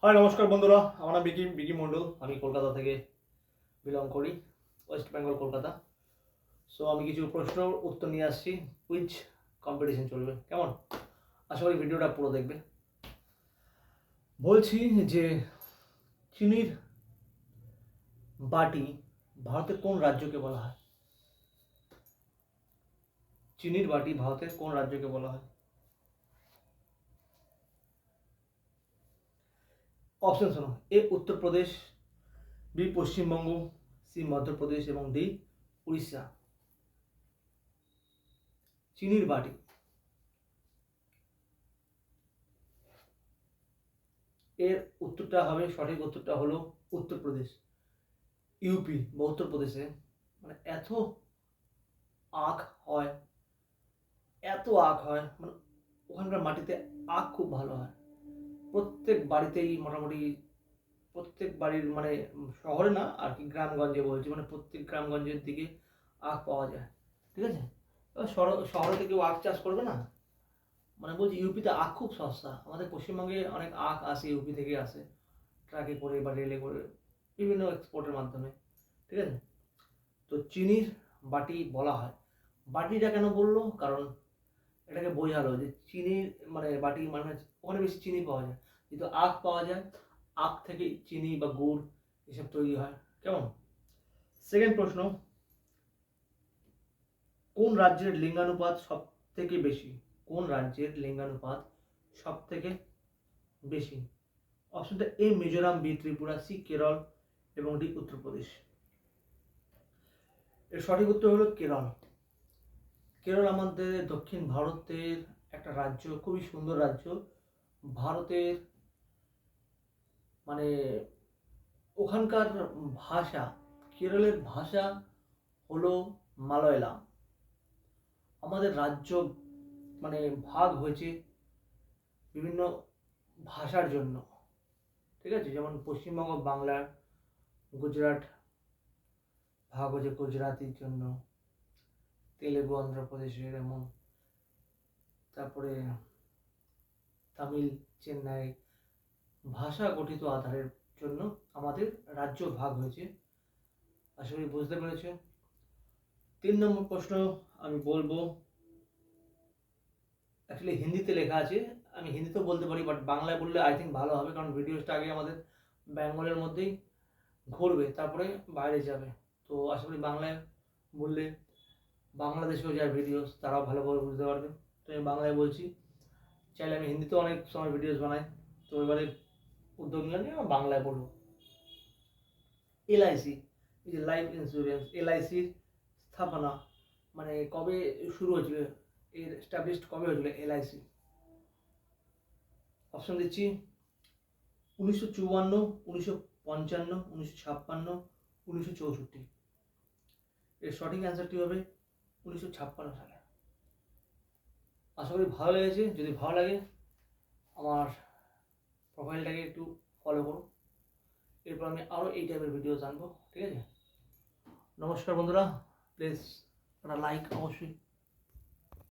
High নমস্কার বন্ধুরা, আমার নাম বিকি মণ্ডল। আমি কলকাতা থেকে বিলং করি, ওয়েস্ট বেঙ্গল কলকাতা। সো আমি কিছু প্রশ্ন উত্তর নিয়ে আসছি, কুইজ কম্পিটিশন চলবে, কেমন? আশা করি ভিডিওটা পুরো দেখবে। বলছি যে চিনির বাটি ভারতের কোন রাজ্যকে বলা হয়? চিনির বাটি ভারতের কোন রাজ্যকে বলা হয়? অপশন শোনো। এ উত্তরপ্রদেশ, বি পশ্চিমবঙ্গ, সি মধ্যপ্রদেশ এবং ডি উড়িষ্যা। চিনির বাটি, এর উত্তরটা হবে, সঠিক উত্তরটা হলো উত্তরপ্রদেশ। ইউপি বা উত্তরপ্রদেশে মানে আখ হয়, আখ হয়, মানে ওখানকার মাটিতে আখ খুব ভালো হয়। প্রত্যেক বাড়িতেই মোটামুটি, প্রত্যেক বাড়ির মানে শহরে না আর কি, গ্রামগঞ্জে বলছি, মানে প্রত্যেক গ্রামগঞ্জের দিকে আখ পাওয়া যায়। ঠিক আছে, এবার শহরে থেকে কেউ আখ চাষ করবে না, মানে বলছি ইউপিতে আখ খুব সস্তা। আমাদের পশ্চিমবঙ্গে অনেক আখ আসে, ইউপি থেকে আসে ট্রাকে করে বা রেলে করে, বিভিন্ন এক্সপোর্টের মাধ্যমে। ঠিক আছে, তো চিনির বাটি বলা হয়। বাটিটা কেন বললো? কারণ এটাকে বোঝালো যে চিনির মানে বাটি মানে ওখানে বেশি চিনি পাওয়া যায়, যেহেতু আখ পাওয়া যায়, আখ থেকে চিনি বা গুড় এসব তৈরি হয়। কেমন? সেকেন্ড প্রশ্ন, কোন রাজ্যের লিঙ্গানুপাত সব থেকে বেশি? কোন রাজ্যের লিঙ্গানুপাত সব থেকে বেশি? অপশনটা এ মিজোরাম, বি ত্রিপুরা, সি কেরল এবং ডি উত্তরপ্রদেশ। এর সঠিক উত্তর হলো কেরল। কেরল আমাদের দক্ষিণ ভারতের একটা রাজ্য, খুবই সুন্দর রাজ্য। ভারতের মানে ওখানকার ভাষা, কেরলের ভাষা হলো মালয়ালাম। আমাদের রাজ্য মানে ভাগ হয়েছে বিভিন্ন ভাষার জন্য। ঠিক আছে, যেমন পশ্চিমবঙ্গ বাংলার, গুজরাট ভাগ হয়েছে গুজরাতির জন্য, তেলেগু অন্ধ্রপ্রদেশের, এমন তারপরে তামিল চেন্নাই। ভাষা গঠিত আধারের জন্য আমাদের রাজ্য ভাগ হয়েছে। আশা করি বুঝতে পেরেছে। 3 নম্বর প্রশ্ন আমি বলবো, অ্যাকচুয়ালি হিন্দিতে লেখা আছে, আমি হিন্দিতেও বলতে পারি, বাট বাংলায় বললে আই থিঙ্ক ভালো হবে, কারণ ভিডিওসটা আগে আমাদের বেঙ্গলের মধ্যেই ঘুরবে, তারপরে বাইরে যাবে। তো আশা করি বাংলায় বললে বাংলাদেশেও যার ভিডিওস তারাও ভালোভাবে বুঝতে পারবে। তো আমি বাংলায় বলছি, চাইলে আমি হিন্দিতেও অনেক সময় ভিডিওস বানাই, তো এবারে উদ্যোগ নিলাম যে আমার বাংলায় বলবো। এলআইসি, এই যে লাইফ ইন্স্যুরেন্স, এলআইসির স্থাপনা মানে কবে শুরু হয়েছিল, এর এস্টাবলিশড কবে হয়েছিল এলআইসি? অপশন দিচ্ছি 1954, 1955, 1956, 1964। এর সঠিক অ্যান্সারটি হবে 1956 সালে। আশা করি ভালো লেগেছে। যদি ভালো লাগে আমার প্রোফাইলটাকে একটু ফলো করো, এরপর আমি আরও এই টাইপের ভিডিওস আনবো। ঠিক আছে, নমস্কার বন্ধুরা, প্লিজ একটা লাইক অবশ্যই